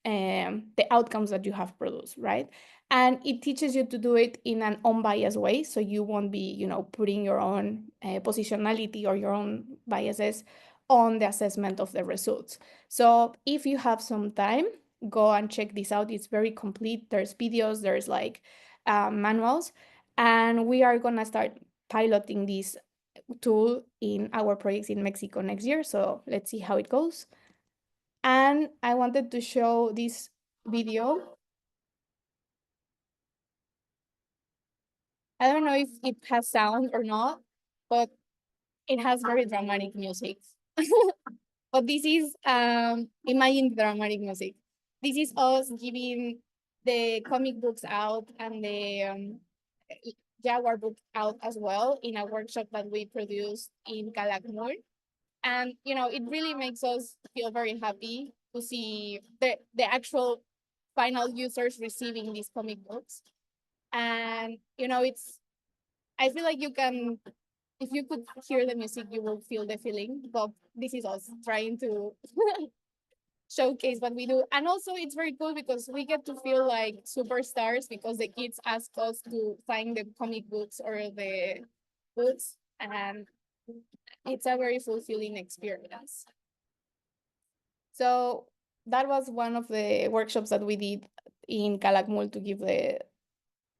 the outcomes that you have produced, right? And it teaches you to do it in an unbiased way, so you won't be, putting your own positionality or your own biases on the assessment of the results. So if you have some time, go and check this out. It's very complete. There's videos, there's manuals, and we are gonna start piloting this tool in our projects in Mexico next year. So let's see how it goes. And I wanted to show this video. I don't know if it has sound or not, but it has very dramatic music. But this is, imagine dramatic music. This is us giving the comic books out and the Jaguar book out as well in a workshop that we produced in Calakmul. And, it really makes us feel very happy to see the actual final users receiving these comic books. And, I feel like if you could hear the music, you will feel the feeling. But this is us trying to showcase what we do. And also it's very cool because we get to feel like superstars because the kids ask us to sign the comic books or the books. And it's a very fulfilling experience. So that was one of the workshops that we did in Calakmul to give the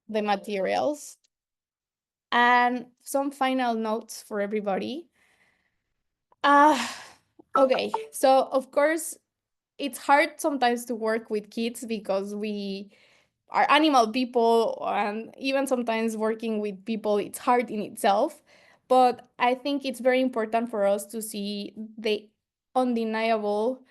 materials. And some final notes for everybody. Okay, so of course, it's hard sometimes to work with kids because we are animal people, and even sometimes working with people, it's hard in itself. But I think it's very important for us to see the undeniable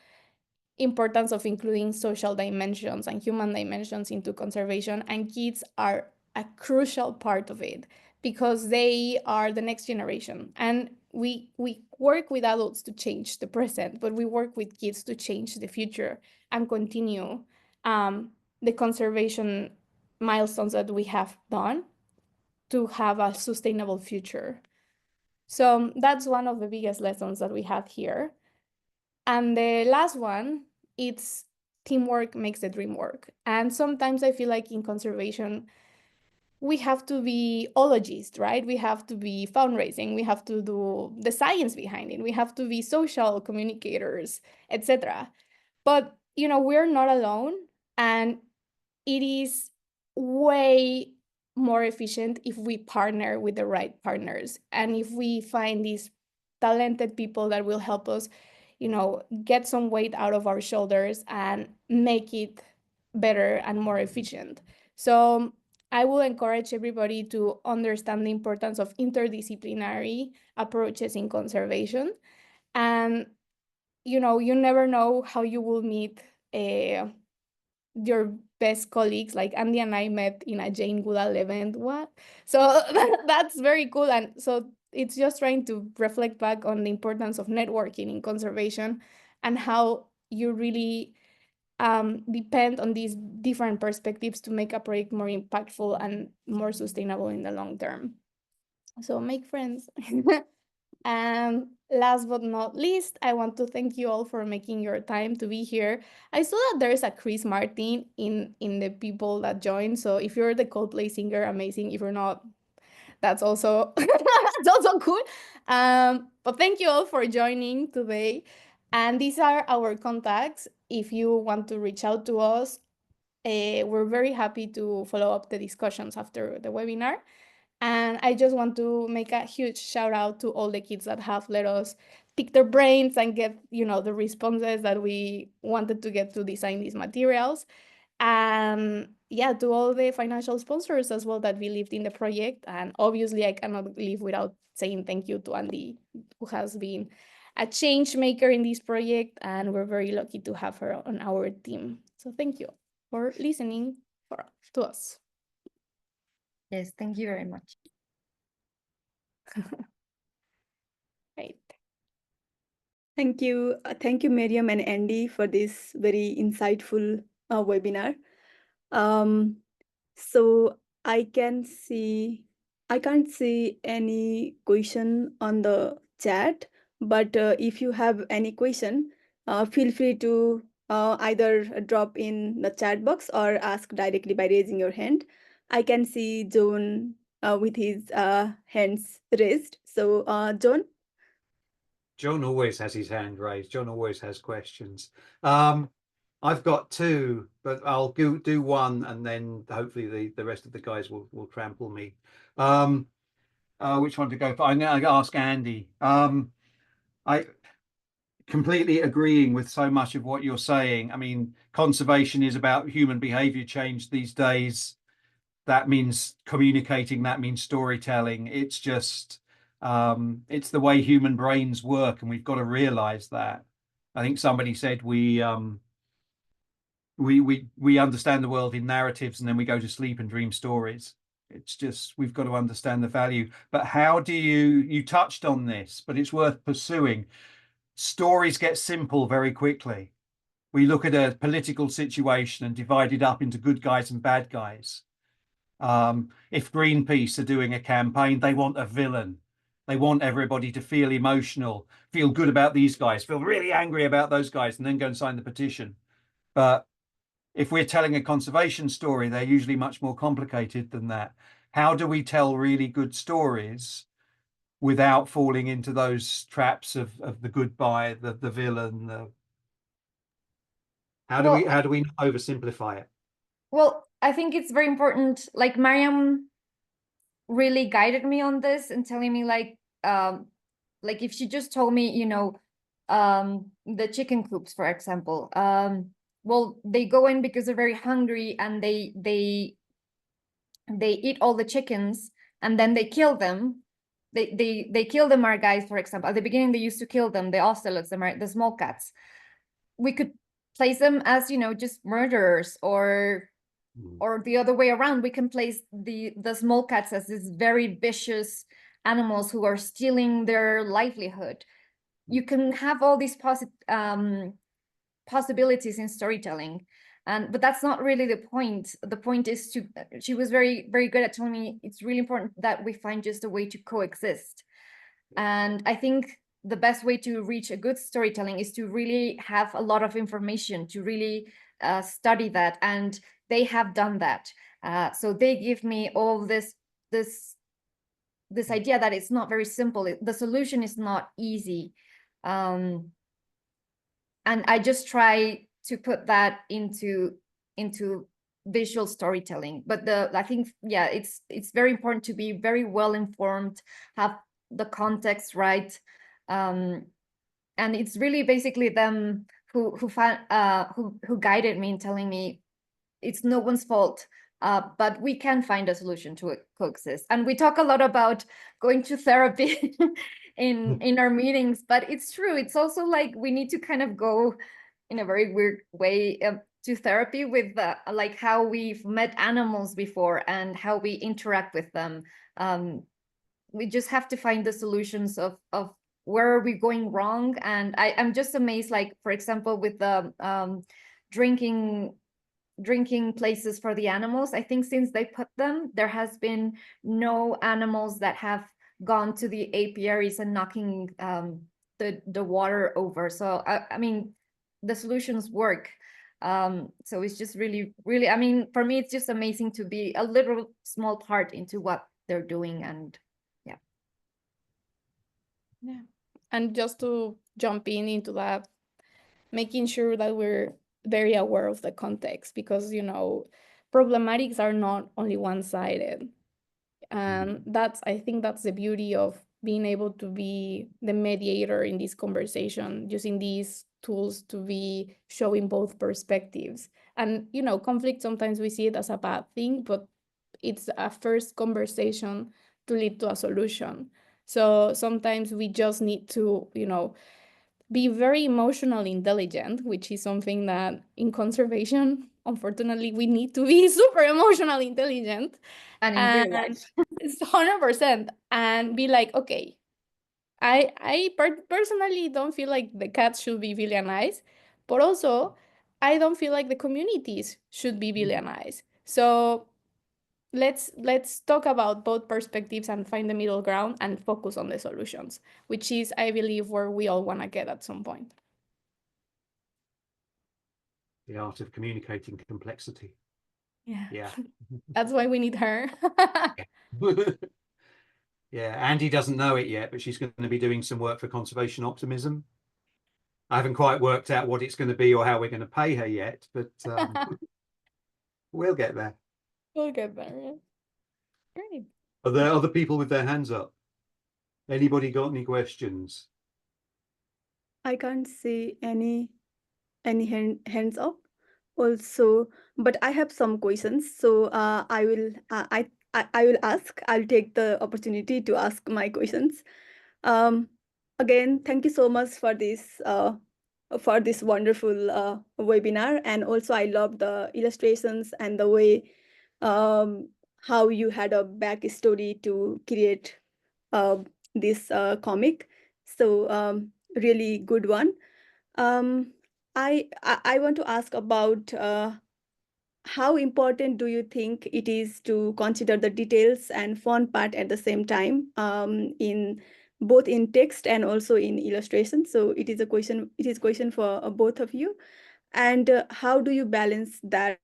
importance of including social dimensions and human dimensions into conservation, and kids are a crucial part of it because they are the next generation. And we work with adults to change the present, but we work with kids to change the future and continue the conservation milestones that we have done to have a sustainable future. So that's one of the biggest lessons that we have here. And the last one, it's teamwork makes the dream work. And sometimes I feel like in conservation, we have to be ologists, right? We have to be fundraising, we have to do the science behind it, we have to be social communicators, etc. But, we're not alone, and it is way more efficient if we partner with the right partners and if we find these talented people that will help us get some weight out of our shoulders and make it better and more efficient. So I will encourage everybody to understand the importance of interdisciplinary approaches in conservation. And you never know how you will meet your best colleagues. Like Andy and I met in a Jane Goodall event. What? So that's very cool. And so it's just trying to reflect back on the importance of networking in conservation and how you really depend on these different perspectives to make a project more impactful and more sustainable in the long term. So make friends. And last but not least, I want to thank you all for making your time to be here. I saw that there is a Chris Martin in the people that joined. So if you're the Coldplay singer, amazing. If you're not, that's also that's also cool. But thank you all for joining today. And these are our contacts. If you want to reach out to us, we're very happy to follow up the discussions after the webinar. And I just want to make a huge shout out to all the kids that have let us pick their brains and get, the responses that we wanted to get to design these materials. And yeah, to all the financial sponsors as well that believed in the project. And obviously I cannot leave without saying thank you to Andy, who has been a change maker in this project. And we're very lucky to have her on our team. So thank you for listening to us. Yes, thank you very much. Right. Thank you, Mariam and Andy, for this very insightful webinar. So I can't see any question on the chat, but if you have any question, feel free to either drop in the chat box or ask directly by raising your hand. I can see John with his hands raised. So John? John always has his hand raised. John always has questions. I've got two, but I'll do one, and then hopefully the rest of the guys will trample me. Which one to go for? I'm going to ask Andy. I completely agreeing with so much of what you're saying. I mean, conservation is about human behavior change these days. That means communicating, that means storytelling. It's just, it's the way human brains work, and we've got to realize that. I think somebody said we understand the world in narratives, and then we go to sleep and dream stories. It's just, we've got to understand the value. But how do you touched on this, but it's worth pursuing. Stories get simple very quickly. We look at a political situation and divide it up into good guys and bad guys. If Greenpeace are doing a campaign, they want a villain. They want everybody to feel emotional, feel good about these guys, feel really angry about those guys, and then go and sign the petition. But if we're telling a conservation story, they're usually much more complicated than that. How do we tell really good stories without falling into those traps of the good guy, the villain? How do we not oversimplify it? Well, I think it's very important. Like Mariam really guided me on this and telling me like if she just told me, the chicken coops, for example, well, they go in because they're very hungry and they eat all the chickens and then they kill them. They kill the margais, for example. At the beginning, they used to kill them, the ocelots, the small cats. We could place them as, just murderers, or the other way around. We can place the small cats as these very vicious animals who are stealing their livelihood. You can have all these possibilities in storytelling, but that's not really the point. The point is she was very, very good at telling me it's really important that we find just a way to coexist. And I think the best way to reach a good storytelling is to really have a lot of information, to really study that, and they have done that. So they give me all this idea that it's not very simple. The solution is not easy. And I just try to put that into visual storytelling. But I think, yeah, it's very important to be very well informed, have the context right. And it's really basically them who guided me in telling me it's no one's fault, but we can find a solution to coexist. And we talk a lot about going to therapy in our meetings, but it's true. It's also like we need to kind of go in a very weird way to therapy with like how we've met animals before and how we interact with them. We just have to find the solutions of where are we going wrong. And I'm just amazed, like, for example, with the drinking places for the animals. I think since they put them, there has been no animals that have gone to the apiaries and knocking the water over. So I mean, the solutions work. So it's just really, I mean, for me, it's just amazing to be a little small part into what they're doing. And yeah. And just to jump into that, making sure that we're very aware of the context, because, you know, problematics are not only one-sided. And I think that's the beauty of being able to be the mediator in this conversation, using these tools to be showing both perspectives. And, you know, conflict, sometimes we see it as a bad thing, but it's a first conversation to lead to a solution. So sometimes we just need to, you know, be very emotionally intelligent, which is something that in conservation, unfortunately, we need to be super emotionally intelligent. in real life. It's 100%. And be like, okay, I personally don't feel like the cats should be villainized, but also I don't feel like the communities should be villainized. So let's talk about both perspectives and find the middle ground and focus on the solutions, which is, I believe, where we all want to get at some point. The art of communicating complexity. Yeah. That's why we need her. Yeah, Andy doesn't know it yet, but she's going to be doing some work for conservation optimism. I haven't quite worked out what it's going to be or how we're going to pay her yet, but we'll get there. We'll get there. Yeah. Great. Are there other people with their hands up? Anybody got any questions? I can't see any hands up also, but I have some questions. So I will ask. I'll take the opportunity to ask my questions. Again, thank you so much for this wonderful webinar, and also I love the illustrations and the way how you had a backstory to create this comic. So really good one. I want to ask about how important do you think it is to consider the details and fun part at the same time, in both in text and also in illustration? So it is a question. It is a question for both of you. And how do you balance that?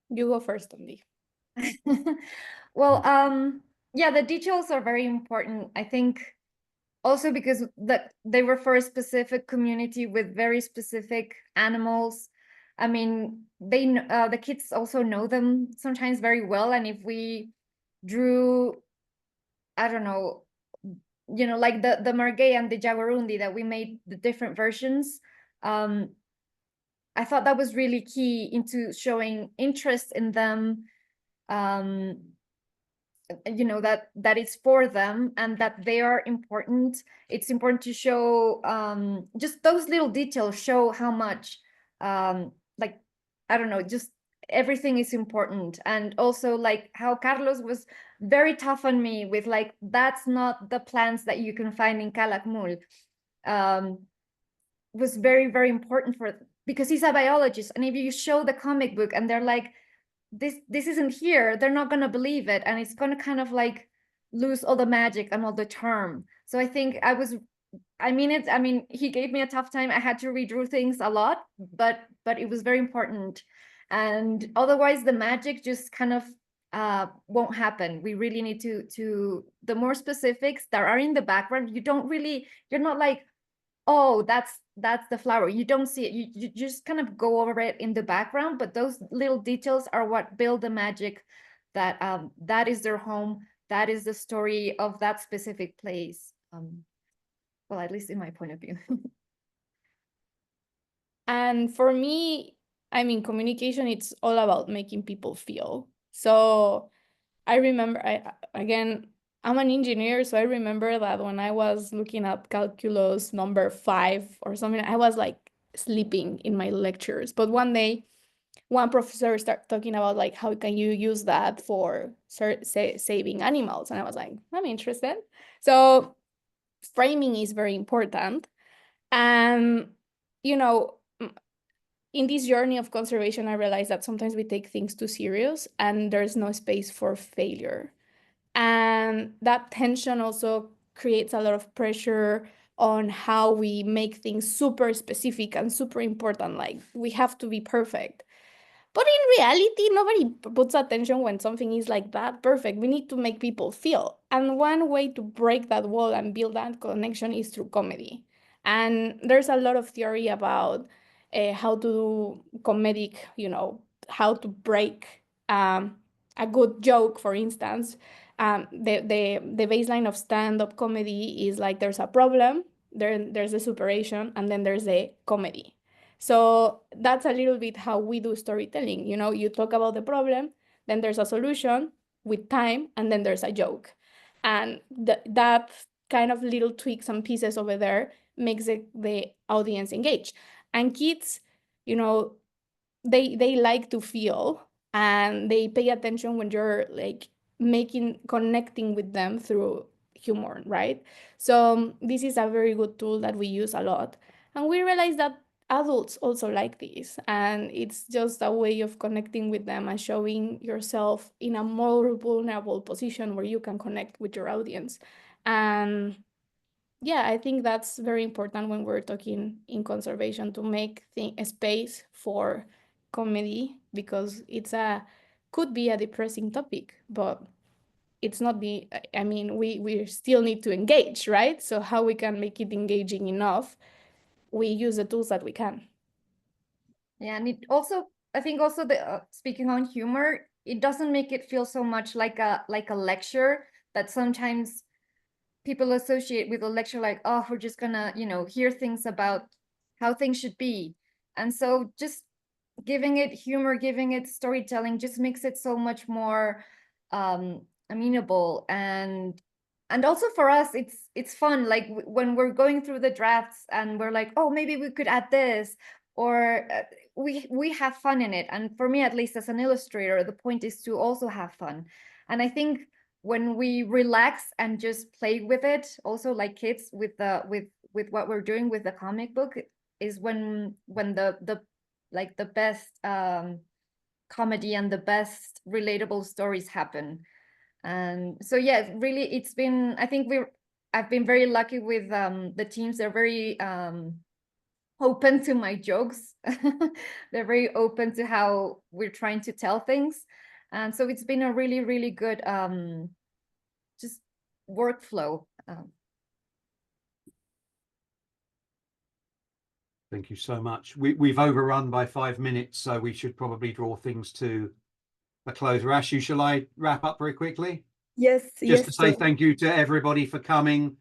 You go first, Andy. Well, yeah, the details are very important. I think also because they were for a specific community with very specific animals. I mean, the kids also know them sometimes very well. And if we drew, I don't know, you know, like the Margay and the Jaguarundi, that we made the different versions. I thought that was really key into showing interest in them. You know, that it's for them and that they are important. It's important to show just those little details show how much like, I don't know, just everything is important. And also like how Carlos was very tough on me with like, that's not the plants that you can find in Calakmul. Was very, very important because he's a biologist. And if you show the comic book and they're like, this isn't here, they're not going to believe it, and it's going to kind of like lose all the magic and all the charm. So I think I mean he gave me a tough time. I had to redraw things a lot, but it was very important, and otherwise the magic just kind of won't happen. We really need to the more specifics that are in the background. You're not like, oh, that's the flower. You don't see it. You just kind of go over it in the background, but those little details are what build the magic, that that is their home. That is the story of that specific place. Well, at least in my point of view. And for me, I mean, communication, it's all about making people feel. So I remember, again, I'm an engineer, so I remember that when I was looking at calculus number 5 or something, I was like sleeping in my lectures. But one day, one professor started talking about like how can you use that for saving animals, and I was like, I'm interested. So framing is very important. And you know, in this journey of conservation, I realized that sometimes we take things too serious and there's no space for failure. And that tension also creates a lot of pressure on how we make things super specific and super important. Like we have to be perfect. But in reality, nobody puts attention when something is like that perfect. We need to make people feel. And one way to break that wall and build that connection is through comedy. And there's a lot of theory about how to do comedic, how to break a good joke, for instance. The baseline of stand-up comedy is like there's a problem, there's a superation, and then there's a comedy. So that's a little bit how we do storytelling. You talk about the problem, then there's a solution with time, and then there's a joke. And that kind of little tweaks and pieces over there makes the audience engage. And kids, they like to feel, and they pay attention when you're like connecting with them through humor, right? So this is a very good tool that we use a lot. And we realize that adults also like this, and it's just a way of connecting with them and showing yourself in a more vulnerable position where you can connect with your audience. And yeah, I think that's very important when we're talking in conservation, to make a space for comedy, because could be a depressing topic, but it's not I mean, we still need to engage, right? So how we can make it engaging enough, we use the tools that we can. Yeah, and it also, I think also the speaking on humor, it doesn't make it feel so much like a lecture that sometimes people associate with a lecture, like, oh, we're just gonna, hear things about how things should be. And so just giving it humor, giving it storytelling just makes it so much more amenable. And also for us, it's fun. Like when we're going through the drafts and we're like, oh, maybe we could add this, or we have fun in it. And for me, at least as an illustrator, the point is to also have fun. And I think when we relax and just play with it, also like kids, with what we're doing with the comic book, is when the like the best comedy and the best relatable stories happen. And so yeah, really, I think I've been very lucky with the teams. They're very open to my jokes. They're very open to how we're trying to tell things. And so it's been a really, really good just workflow. Thank you so much. We've overrun by 5 minutes, so we should probably draw things to a close. Rashu, shall I wrap up very quickly? Yes, Just to say sure. thank you to everybody for coming.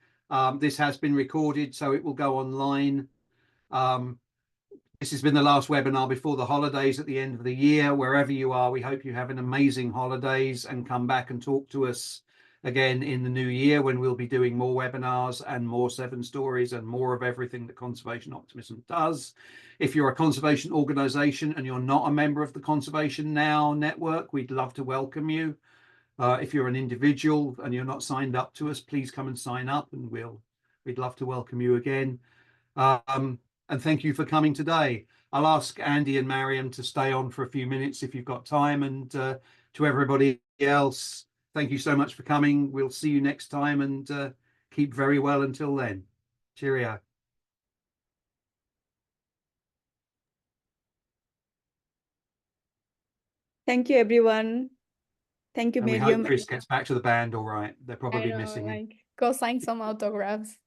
This has been recorded, so it will go online. This has been the last webinar before the holidays at the end of the year. Wherever you are, we hope you have an amazing holidays and come back and talk to us again in the new year, when we'll be doing more webinars and more 7 stories and more of everything that Conservation Optimism does. If you're a conservation organization and you're not a member of the Conservation Now network, we'd love to welcome you. If you're an individual and you're not signed up to us, please come and sign up, and we'd love to welcome you again. And thank you for coming today. I'll ask Andy and Mariam to stay on for a few minutes if you've got time. And to everybody else, thank you so much for coming. We'll see you next time, and keep very well until then. Cheerio. Thank you, everyone. Thank you, And we Mariam. hope Chris gets back to the band all right. They're probably missing him. Go sign some autographs.